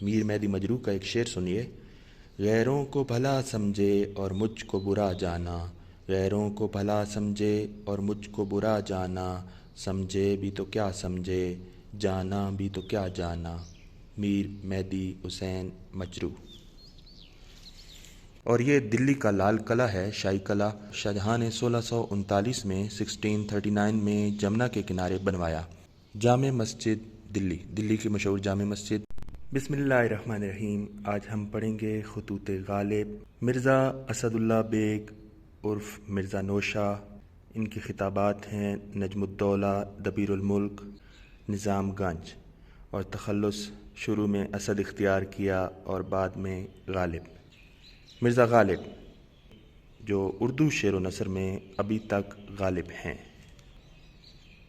میر مہدی مجروح کا ایک شعر سنیے۔ غیروں کو بھلا سمجھے اور مجھ کو برا جانا، غیروں کو بھلا سمجھے اور مجھ کو برا جانا، سمجھے بھی تو کیا سمجھے، جانا بھی تو کیا جانا۔ میر مہدی حسین مجروح۔ اور یہ دلی کا لال قلعہ ہے، شاہی قلعہ۔ شاہجہاں نے 1639 میں 1639 میں جمنا کے کنارے بنوایا۔ جامع مسجد دلی کی مشہور جامع مسجد۔ بسم اللہ الرحمن الرحیم۔ آج ہم پڑھیں گے خطوط غالب، مرزا اسد اللہ بیگ عرف مرزا نوشہ۔ ان کی خطابات ہیں نجم الدولہ، دبیر الملک، نظام گنج، اور تخلص شروع میں اسد اختیار کیا اور بعد میں غالب۔ مرزا غالب جو اردو شعر و نثر میں ابھی تک غالب ہیں۔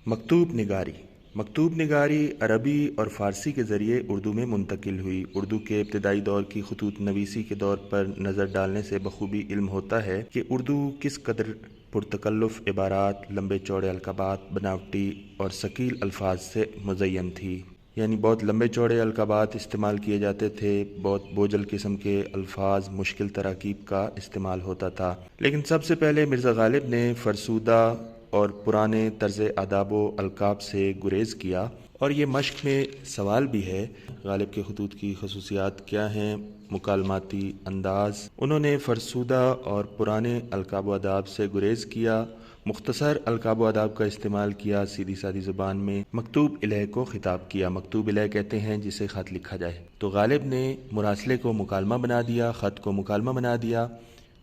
مکتوب نگاری عربی اور فارسی کے ذریعے اردو میں منتقل ہوئی۔ اردو کے ابتدائی دور کی خطوط نویسی کے دور پر نظر ڈالنے سے بخوبی علم ہوتا ہے کہ اردو کس قدر پرتکلف عبارات، لمبے چوڑے القابات، بناوٹی اور ثقیل الفاظ سے مزین تھی۔ یعنی بہت لمبے چوڑے القابات استعمال کیے جاتے تھے، بہت بوجھل قسم کے الفاظ، مشکل تراکیب کا استعمال ہوتا تھا۔ لیکن سب سے پہلے مرزا غالب نے فرسودہ اور پرانے طرز آداب و القاب سے گریز کیا، اور یہ مشق میں سوال بھی ہے۔ غالب کے خطوط کی خصوصیات کیا ہیں؟ مکالماتی انداز، انہوں نے فرسودہ اور پرانے القاب و آداب سے گریز کیا، مختصر القاب و آداب کا استعمال کیا، سیدھی سادی زبان میں مکتوب الیہ کو خطاب کیا۔ مکتوب الیہ کہتے ہیں جسے خط لکھا جائے۔ تو غالب نے مراسلے کو مکالمہ بنا دیا، خط کو مکالمہ بنا دیا۔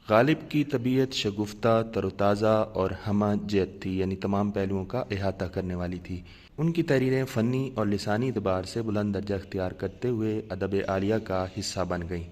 غالب کی طبیعت شگفتہ، تر و تازہ اور ہمہ جہت تھی، یعنی تمام پہلوؤں کا احاطہ کرنے والی تھی۔ ان کی تحریریں فنی اور لسانی اعتبار سے بلند درجہ اختیار کرتے ہوئے ادب عالیہ کا حصہ بن گئیں۔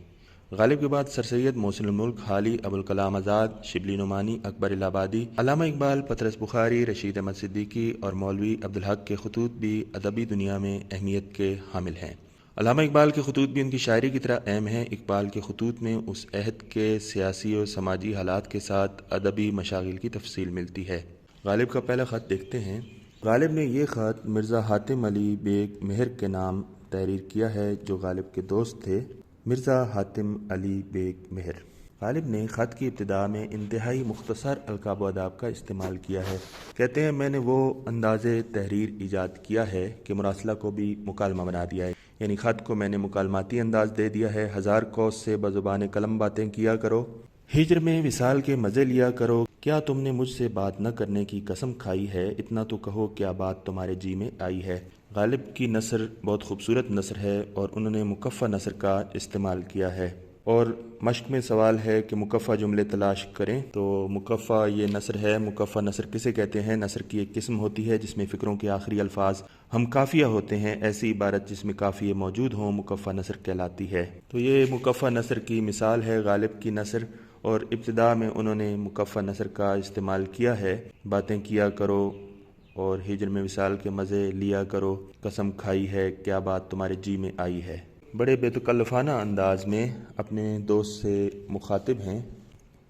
غالب کے بعد سر سید محسن الملک، حالی ابوالکلام آزاد، شبلی نعمانی، اکبر الہ آبادی، علامہ اقبال، پطرس بخاری، رشید احمد صدیقی اور مولوی عبدالحق کے خطوط بھی ادبی دنیا میں اہمیت کے حامل ہیں۔ علامہ اقبال کے خطوط بھی ان کی شاعری کی طرح اہم ہیں۔ اقبال کے خطوط میں اس عہد کے سیاسی و سماجی حالات کے ساتھ ادبی مشاغل کی تفصیل ملتی ہے۔ غالب کا پہلا خط دیکھتے ہیں۔ غالب نے یہ خط مرزا حاتم علی بیگ مہر کے نام تحریر کیا ہے، جو غالب کے دوست تھے۔ مرزا حاتم علی بیگ مہر۔ غالب نے خط کی ابتدا میں انتہائی مختصر القاب و آداب کا استعمال کیا ہے۔ کہتے ہیں میں نے وہ انداز تحریر ایجاد کیا ہے کہ مراسلہ کو بھی مکالمہ بنا دیا ہے، یعنی خط کو میں نے مکالماتی انداز دے دیا ہے۔ ہزار کوس سے بزبان قلم باتیں کیا کرو، ہجر میں وصال کے مزے لیا کرو، کیا تم نے مجھ سے بات نہ کرنے کی قسم کھائی ہے، اتنا تو کہو کیا بات تمہارے جی میں آئی ہے۔ غالب کی نثر بہت خوبصورت نثر ہے اور انہوں نے مکفہ نثر کا استعمال کیا ہے، اور مشق میں سوال ہے کہ مکفہ جملے تلاش کریں۔ تو مکفہ یہ نثر ہے۔ مکفہ نثر کسے کہتے ہیں؟ نثر کی ایک قسم ہوتی ہے جس میں فکروں کے آخری الفاظ ہم کافیہ ہوتے ہیں، ایسی عبارت جس میں کافیے موجود ہوں مکفہ نثر کہلاتی ہے۔ تو یہ مکفہ نثر کی مثال ہے غالب کی نثر، اور ابتدا میں انہوں نے مکفہ نثر کا استعمال کیا ہے۔ باتیں کیا کرو اور ہجر میں وصال کے مزے لیا کرو، قسم کھائی ہے، کیا بات تمہارے جی میں آئی ہے۔ بڑے بے تکلفانہ انداز میں اپنے دوست سے مخاطب ہیں۔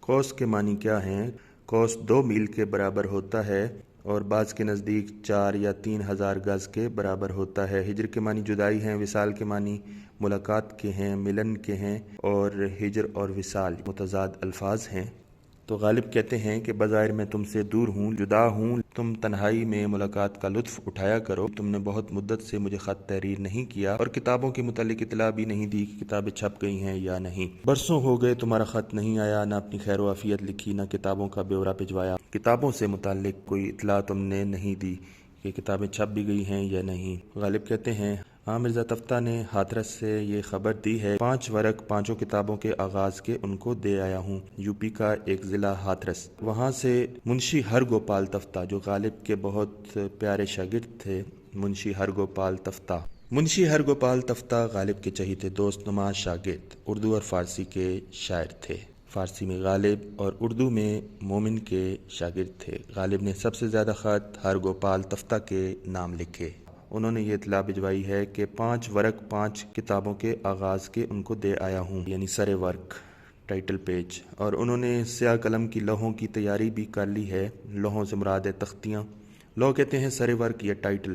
کوس کے معنی کیا ہیں؟ کوس 2 میل کے برابر ہوتا ہے اور بعض کے نزدیک 4 یا 3 ہزار گز کے برابر ہوتا ہے۔ ہجر کے معنی جدائی ہیں، وصال کے معنی ملاقات کے ہیں، ملن کے ہیں، اور ہجر اور وصال متضاد الفاظ ہیں۔ تو غالب کہتے ہیں کہ بظاہر میں تم سے دور ہوں، جدا ہوں، تم تنہائی میں ملاقات کا لطف اٹھایا کرو۔ تم نے بہت مدت سے مجھے خط تحریر نہیں کیا اور کتابوں کے متعلق اطلاع بھی نہیں دی کہ کتابیں چھپ گئی ہیں یا نہیں۔ برسوں ہو گئے تمہارا خط نہیں آیا، نہ اپنی خیر و عافیت لکھی، نہ کتابوں کا بیورہ بھجوایا۔ کتابوں سے متعلق کوئی اطلاع تم نے نہیں دی کہ کتابیں چھپ بھی گئی ہیں یا نہیں۔ غالب کہتے ہیں ہاں، مرزا تفتہ نے ہاتھرس سے یہ خبر دی ہے، 5 ورق 5 کتابوں کے آغاز کے ان کو دے آیا ہوں۔ یوپی کا ایک ضلع ہاتھرس، وہاں سے منشی ہرگوپال تفتہ جو غالب کے بہت پیارے شاگرد تھے، منشی ہرگوپال تفتہ۔ منشی ہرگوپال تفتہ غالب کے چہیتے دوست نما شاگرد، اردو اور فارسی کے شاعر تھے۔ فارسی میں غالب اور اردو میں مومن کے شاگرد تھے۔ غالب نے سب سے زیادہ خط ہرگوپال تفتہ کے نام لکھے۔ انہوں نے یہ اطلاع بھجوائی ہے کہ 5 ورق 5 کتابوں کے آغاز کے ان کو دے آیا ہوں، یعنی سر ورق، ٹائٹل پیج، اور انہوں نے سیاہ قلم کی لوحوں کی تیاری بھی کر لی ہے۔ لوحوں سے مراد ہے تختیاں۔ لوح کہتے ہیں سر ورق یا ٹائٹل۔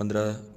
15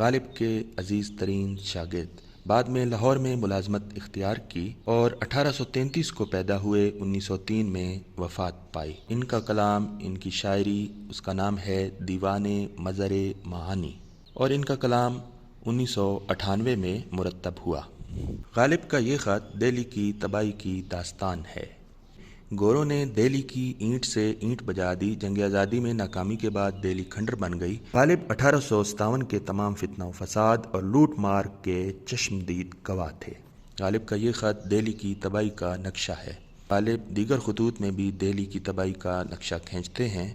غالب کے عزیز ترین شاگرد، بعد میں لاہور میں ملازمت اختیار کی اور 1833 کو پیدا ہوئے، 1903 میں وفات پائی۔ ان کا کلام، ان کی شاعری، اس کا نام ہے دیوان مظہر معانی، اور ان کا کلام 1998 میں مرتب ہوا۔ غالب کا یہ خط دہلی کی تباہی کی داستان ہے۔ گوروں نے دہلی کی اینٹ سے اینٹ بجا دی۔ جنگ آزادی میں ناکامی کے بعد دہلی کھنڈر بن گئی۔ غالب 1857 کے تمام فتنہ و فساد اور لوٹ مار کے چشمدید گواہ تھے۔ غالب کا یہ خط دہلی کی تباہی کا نقشہ ہے۔ غالب دیگر خطوط میں بھی دہلی کی تباہی کا نقشہ کھینچتے ہیں۔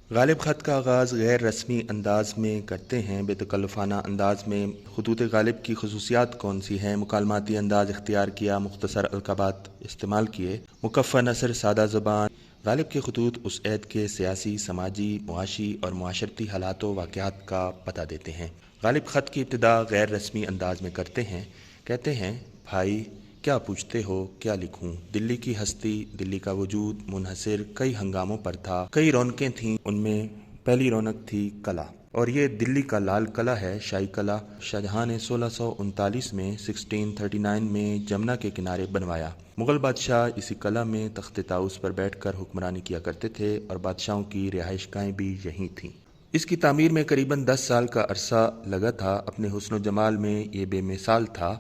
غالب خط کا آغاز غیر رسمی انداز میں کرتے ہیں، بے تکلفانہ انداز میں۔ خطوط غالب کی خصوصیات کون سی ہیں؟ مکالماتی انداز اختیار کیا، مختصر القابات استعمال کیے، مکفّہ نثر، سادہ زبان۔ غالب کے خطوط اس عہد کے سیاسی، سماجی، معاشی اور معاشرتی حالات و واقعات کا پتہ دیتے ہیں۔ غالب خط کی ابتدا غیر رسمی انداز میں کرتے ہیں۔ کہتے ہیں، بھائی کیا پوچھتے ہو، کیا لکھوں؟ دلی کی ہستی، دلی کا وجود منحصر کئی ہنگاموں پر تھا، کئی رونقیں تھیں، ان میں پہلی رونق تھی قلعہ، اور یہ دلی کا لال قلعہ ہے، شاہی قلعہ۔ شاہجہاں نے 1639 میں 1639 میں جمنا کے کنارے بنوایا۔ مغل بادشاہ اسی قلعہ میں تخت طاؤس پر بیٹھ کر حکمرانی کیا کرتے تھے، اور بادشاہوں کی رہائش گاہیں بھی یہیں تھیں۔ اس کی تعمیر میں قریباً 10 سال کا عرصہ لگا تھا۔ اپنے حسن و جمال میں یہ بے مثال تھا،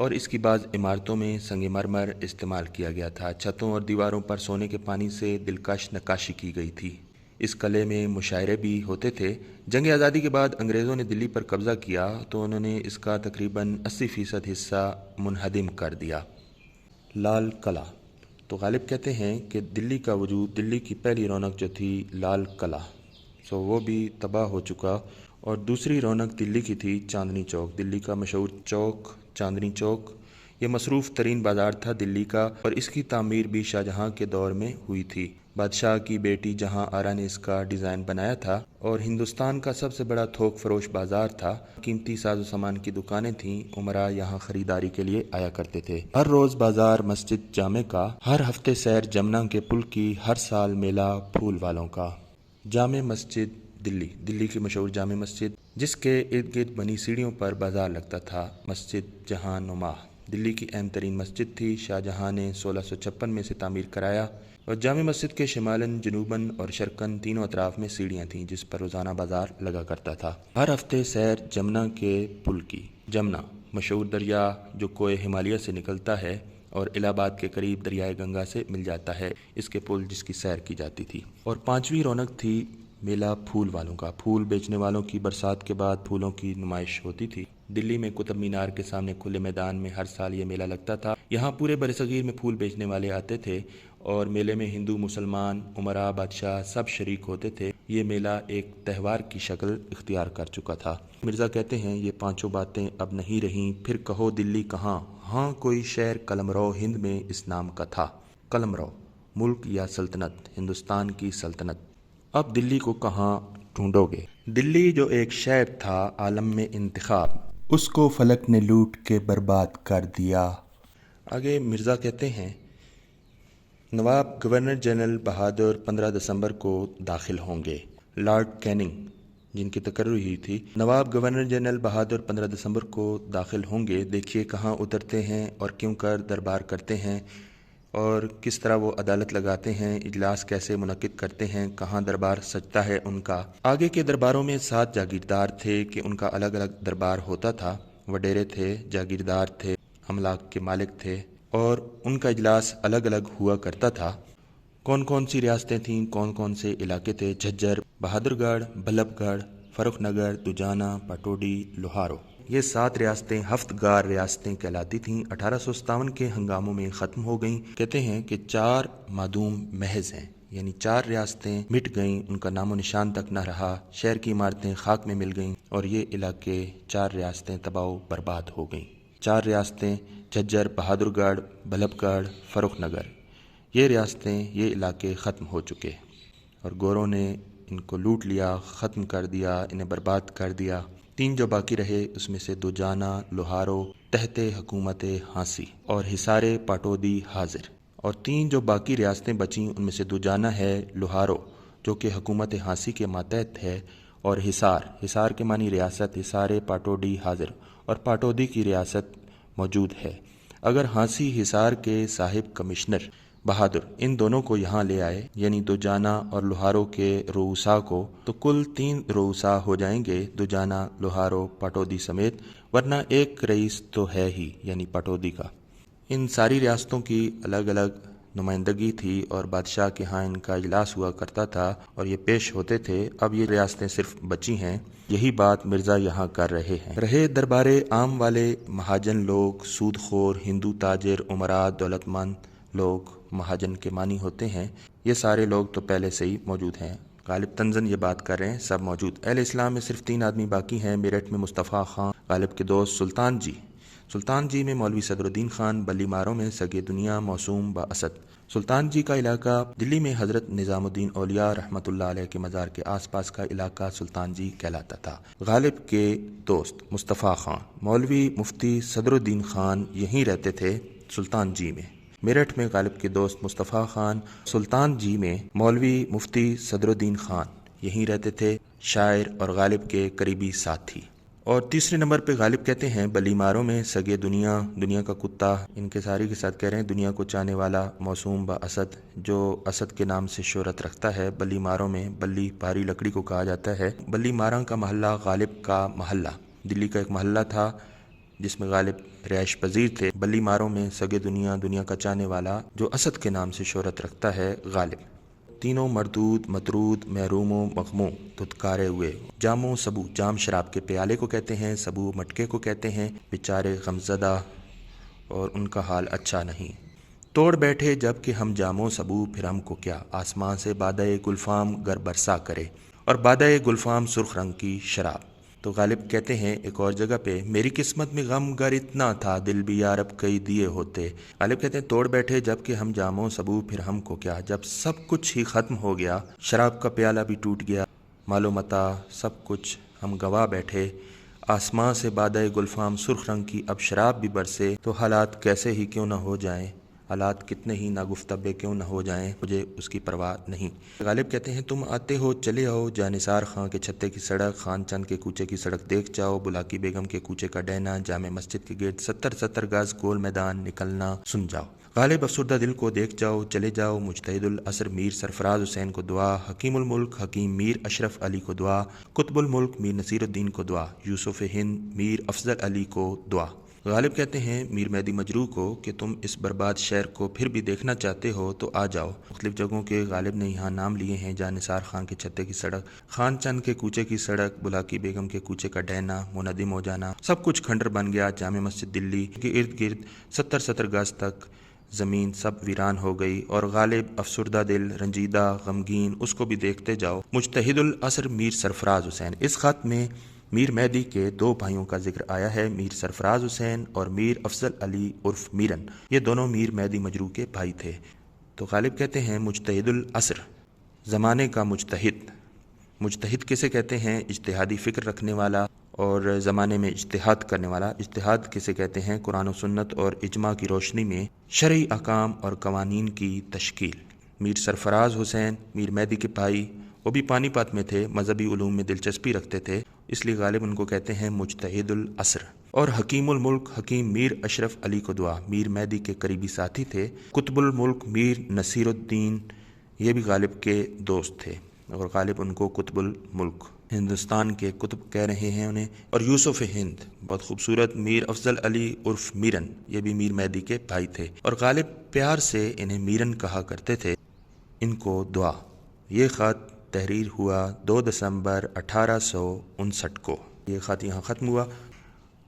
اور اس کی بعض عمارتوں میں سنگ مرمر استعمال کیا گیا تھا۔ چھتوں اور دیواروں پر سونے کے پانی سے دلکش نقاشی کی گئی تھی۔ اس قلعے میں مشاعرے بھی ہوتے تھے۔ جنگ آزادی کے بعد انگریزوں نے دلی پر قبضہ کیا تو انہوں نے اس کا تقریباً 80% حصہ منہدم کر دیا۔ لال قلعہ، تو غالب کہتے ہیں کہ دلی کا وجود، دلی کی پہلی رونق جو تھی لال قلعہ، وہ بھی تباہ ہو چکا، اور دوسری رونق دلی کی تھی چاندنی چوک، دلی کا مشہور چوک چاندنی چوک۔ یہ مصروف ترین بازار تھا دلی کا، اور اس کی تعمیر بھی شاہجہاں کے دور میں ہوئی تھی۔ بادشاہ کی بیٹی جہاں آرا نے اس کا ڈیزائن بنایا تھا، اور ہندوستان کا سب سے بڑا تھوک فروش بازار تھا۔ قیمتی ساز و سامان کی دکانیں تھیں، عمرا یہاں خریداری کے لیے آیا کرتے تھے۔ ہر روز بازار مسجد جامع کا، ہر ہفتے سیر جمنا کے پل کی، ہر سال میلہ پھول والوں کا۔ جامع مسجد دلی، دلی کی مشہور جامع مسجد، جس کے ارد گرد بنی سیڑھیوں پر بازار لگتا تھا۔ مسجد جہاں نما دلی کی اہم ترین مسجد تھی، شاہجہاں نے 1656 میں سے تعمیر کرایا، اور جامع مسجد کے شمالاً، جنوباً اور شرقاً تینوں اطراف میں سیڑھیاں تھیں جس پر روزانہ بازار لگا کرتا تھا۔ ہر ہفتے سیر جمنا کے پل کی۔ جمنا مشہور دریا جو کوہ ہمالیہ سے نکلتا ہے اور الہ آباد کے قریب دریائے گنگا سے مل جاتا ہے، اس کے پل جس کی سیر کی جاتی تھی۔ اور پانچویں رونق تھی میلہ پھول والوں کا۔ پھول بیچنے والوں کی برسات کے بعد پھولوں کی نمائش ہوتی تھی۔ دلی میں قطب مینار کے سامنے کھلے میدان میں ہر سال یہ میلہ لگتا تھا۔ یہاں پورے برصغیر میں پھول بیچنے والے آتے تھے، اور میلے میں ہندو، مسلمان، عمرا، بادشاہ سب شریک ہوتے تھے۔ یہ میلہ ایک تہوار کی شکل اختیار کر چکا تھا۔ مرزا کہتے ہیں، یہ پانچوں باتیں اب نہیں رہیں، پھر کہو دلی کہاں؟ ہاں کوئی شہر قلمرو ہند میں اس نام کا تھا۔ قلمرو ملک یا سلطنت، ہندوستان کی سلطنت۔ اب دلی کو کہاں ڈھونڈو گے؟ دلی جو ایک شہر تھا عالم میں انتخاب، اس کو فلک نے لوٹ کے برباد کر دیا۔ آگے مرزا کہتے ہیں، نواب گورنر جنرل بہادر 15 دسمبر کو داخل ہوں گے۔ لارڈ کیننگ جن کی تقرری ہوئی تھی، نواب گورنر جنرل بہادر 15 دسمبر کو داخل ہوں گے، دیکھیے کہاں اترتے ہیں اور کیوں کر دربار کرتے ہیں، اور کس طرح وہ عدالت لگاتے ہیں، اجلاس کیسے منعقد کرتے ہیں، کہاں دربار سجتا ہے ان کا۔ آگے کے درباروں میں 7 جاگیردار تھے کہ ان کا الگ الگ دربار ہوتا تھا۔ وڈیرے تھے، جاگیردار تھے، املاک کے مالک تھے، اور ان کا اجلاس الگ الگ ہوا کرتا تھا۔ کون کون سی ریاستیں تھیں، کون کون سے علاقے تھے؟ جھجر، بہادر گڑھ، بلب گڑھ، فرخ نگر، دجانہ، پاٹوڈی، لوہارو۔ یہ 7 ریاستیں ہفت گار ریاستیں کہلاتی تھیں۔ 1857 کے ہنگاموں میں ختم ہو گئیں۔ کہتے ہیں کہ 4 معدوم محض ہیں، یعنی 4 ریاستیں مٹ گئیں، ان کا نام و نشان تک نہ رہا۔ شہر کی عمارتیں خاک میں مل گئیں، اور یہ علاقے 4 ریاستیں تباہ و برباد ہو گئیں۔ 4 ریاستیں جھجر، بہادر گڑھ، بلب گڑھ، فرخ نگر، یہ ریاستیں، یہ علاقے ختم ہو چکے، اور گوروں نے ان کو لوٹ لیا، ختم کر دیا، انہیں برباد کر دیا۔ 3 جو باقی رہے اس میں سے دجانہ، لوہارو تحت حکومت ہانسی، اور حصار پاٹودی حاضر۔ اور 3 جو باقی ریاستیں بچیں ان میں سے دجانہ ہے، لوہارو جو کہ حکومت ہانسی کے ماتحت ہے، اور حصار کے معنی ریاست، حصار پاٹوڈی حاضر اور پاٹودی کی ریاست موجود ہے۔ اگر ہانسی حصار کے صاحب کمشنر بہادر ان دونوں کو یہاں لے آئے، یعنی دوجانہ اور لوہارو کے رؤسا کو، تو کل 3 رؤسا ہو جائیں گے، دوجانہ، لوہارو، پاٹودی سمیت، ورنہ ایک رئیس تو ہے ہی، یعنی پاٹودی کا۔ ان ساری ریاستوں کی الگ الگ نمائندگی تھی اور بادشاہ کے ہاں ان کا اجلاس ہوا کرتا تھا اور یہ پیش ہوتے تھے۔ اب یہ ریاستیں صرف بچی ہیں۔ یہی بات مرزا یہاں کر رہے ہیں۔ رہے دربارے عام والے مہاجن لوگ، سود خور، ہندو تاجر، امراء، دولت مند لوگ، مہاجن کے معنی ہوتے ہیں، یہ سارے لوگ تو پہلے سے ہی موجود ہیں۔ غالب طنزاً یہ بات کر رہے ہیں، سب موجود۔ اہل اسلام میں صرف 3 آدمی باقی ہیں۔ میرٹھ میں مصطفیٰ خان، غالب کے دوست سلطان جی میں مولوی صدر الدین خان، بلی ماروں میں سگے دنیا موسوم با اسد۔ سلطان جی کا علاقہ دلی میں حضرت نظام الدین اولیاء رحمۃ اللہ علیہ کے مزار کے آس پاس کا علاقہ سلطان جی کہلاتا تھا۔ غالب کے دوست مصطفیٰ خان، مولوی مفتی صدر الدین خان یہیں رہتے تھے سلطان جی میں۔ میرٹھ میں غالب کے دوست مصطفیٰ خان، سلطان جی میں مولوی مفتی صدر الدین خان یہیں رہتے تھے، شاعر اور غالب کے قریبی ساتھی۔ اور تیسرے نمبر پہ غالب کہتے ہیں بلی ماروں میں سگے دنیا کا کتا، ان کے ساری کے ساتھ کہہ رہے ہیں دنیا کو چاہنے والا، موسوم با اسد، جو اسد کے نام سے شہرت رکھتا ہے۔ بلی ماروں میں، بلی بھاری لکڑی کو کہا جاتا ہے۔ بلی ماراں کا محلہ غالب کا محلہ، دلی کا ایک محلہ تھا جس میں غالب رہائش پذیر تھے۔ بلی ماروں میں سگے دنیا کا چاہنے والا، جو اسد کے نام سے شہرت رکھتا ہے، غالب۔ تینوں مردود، مطرود، محروم و مغموم، دھتکارے ہوئے۔ جامو سبو، جام شراب کے پیالے کو کہتے ہیں، سبو مٹکے کو کہتے ہیں، بیچارے غمزدہ اور ان کا حال اچھا نہیں۔ توڑ بیٹھے جب کہ ہم جامو سبو، پھر ہم کو کیا، آسمان سے بادۂ گلفام گر برسا کرے، اور بادۂ گلفام سرخ رنگ کی شراب۔ تو غالب کہتے ہیں ایک اور جگہ پہ، میری قسمت میں غم گر اتنا تھا، دل بھی یارب کئی دیے ہوتے۔ غالب کہتے ہیں توڑ بیٹھے جب کہ ہم جاموں سبو، پھر ہم کو کیا، جب سب کچھ ہی ختم ہو گیا، شراب کا پیالہ بھی ٹوٹ گیا، مال و متاع سب کچھ ہم گوا بیٹھے، آسمان سے بادۂ گلفام سرخ رنگ کی اب شراب بھی برسے، تو حالات کیسے ہی کیوں نہ ہو جائیں، حالات کتنے ہی ناگفتبے کیوں نہ ہو جائیں، مجھے اس کی پرواہ نہیں۔ غالب کہتے ہیں تم آتے ہو چلے آؤ، جانثار خان کے چھتے کی سڑک، خان چند کے کوچے کی سڑک دیکھ جاؤ، بلاکی بیگم کے کوچے کا ڈہنا، جامع مسجد کے گیٹ 70 گز گول میدان نکلنا سن جاؤ۔ غالب افسردہ دل کو دیکھ جاؤ، چلے جاؤ، مجتہد العصر میر سرفراز حسین کو دعا، حکیم الملک حکیم میر اشرف علی کو دعا، قطب الملک میر نصیر الدین کو دعا، یوسف ہند میر افضل علی کو دعا۔ غالب کہتے ہیں میر مہدی مجروح کو کہ تم اس برباد شہر کو پھر بھی دیکھنا چاہتے ہو تو آ جاؤ۔ مختلف جگہوں کے غالب نے یہاں نام لیے ہیں، جانثار خان کے چھتے کی سڑک، خان چند کے کوچے کی سڑک، بلاکی بیگم کے کوچے کا ڈہنا، منہدم ہو جانا، سب کچھ کھنڈر بن گیا، جامع مسجد دلی کے ارد گرد 70 گز تک زمین سب ویران ہو گئی، اور غالب افسردہ دل، رنجیدہ، غمگین، اس کو بھی دیکھتے جاؤ۔ مجتہد العصر میر سرفراز حسین۔ اس خط میں میر مہدی کے 2 بھائیوں کا ذکر آیا ہے، میر سرفراز حسین اور میر افضل علی عرف میرن، یہ دونوں میر مہدی مجروح کے بھائی تھے۔ تو غالب کہتے ہیں مجتہد العصر، زمانے کا مجتہد۔ مجتہد کسے کہتے ہیں؟ اجتہادی فکر رکھنے والا اور زمانے میں اجتہاد کرنے والا۔ اجتہاد کسے کہتے ہیں؟ قرآن و سنت اور اجماع کی روشنی میں شرعی احکام اور قوانین کی تشکیل۔ میر سرفراز حسین میر مہدی کے بھائی، وہ بھی پانی پت میں تھے، مذہبی علوم میں دلچسپی رکھتے تھے، اس لیے غالب ان کو کہتے ہیں مجتہد العصر۔ اور حکیم الملک حکیم میر اشرف علی کو دعا، میر مہدی کے قریبی ساتھی تھے۔ قطب الملک میر نصیر الدین، یہ بھی غالب کے دوست تھے، اور غالب ان کو قطب الملک، ہندوستان کے قطب کہہ رہے ہیں انہیں۔ اور یوسف ہند، بہت خوبصورت، میر افضل علی عرف میرن، یہ بھی میر مہدی کے بھائی تھے، اور غالب پیار سے انہیں میرن کہا کرتے تھے۔ ان کو دعا۔ یہ خط تحریر ہوا 2 دسمبر 1859 کو۔ یہ خط یہاں ختم ہوا۔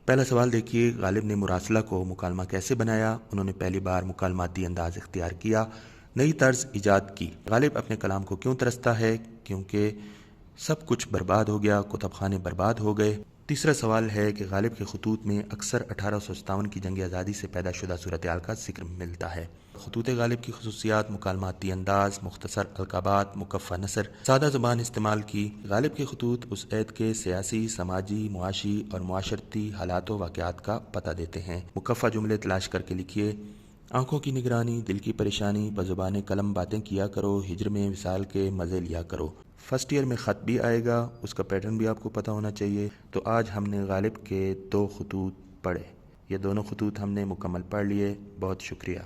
پہلا سوال دیکھیے، غالب نے مراسلہ کو مکالمہ کیسے بنایا؟ انہوں نے پہلی بار مکالماتی انداز اختیار کیا، نئی طرز ایجاد کی۔ غالب اپنے کلام کو کیوں ترستا ہے؟ کیونکہ سب کچھ برباد ہو گیا، کتب خانے برباد ہو گئے۔ تیسرا سوال ہے کہ غالب کے خطوط میں اکثر 1857 کی جنگ آزادی سے پیدا شدہ صورتحال کا ذکر ملتا ہے۔ خطوط غالب کی خصوصیات: مکالماتی انداز، مختصر القابات، مکفّہ نثر، سادہ زبان استعمال کی۔ غالب کے خطوط اس عہد کے سیاسی، سماجی، معاشی اور معاشرتی حالات و واقعات کا پتہ دیتے ہیں۔ مکفّہ جملے تلاش کر کے لکھیے۔ آنکھوں کی نگرانی، دل کی پریشانی، بزبان قلم باتیں کیا کرو، ہجر میں وصال کے مزے لیا کرو۔ فرسٹ ایئر میں خط بھی آئے گا، اس کا پیٹرن بھی آپ کو پتہ ہونا چاہیے۔ تو آج ہم نے غالب کے 2 خطوط پڑھے، یہ دونوں خطوط ہم نے مکمل پڑھ لیے۔ بہت شکریہ۔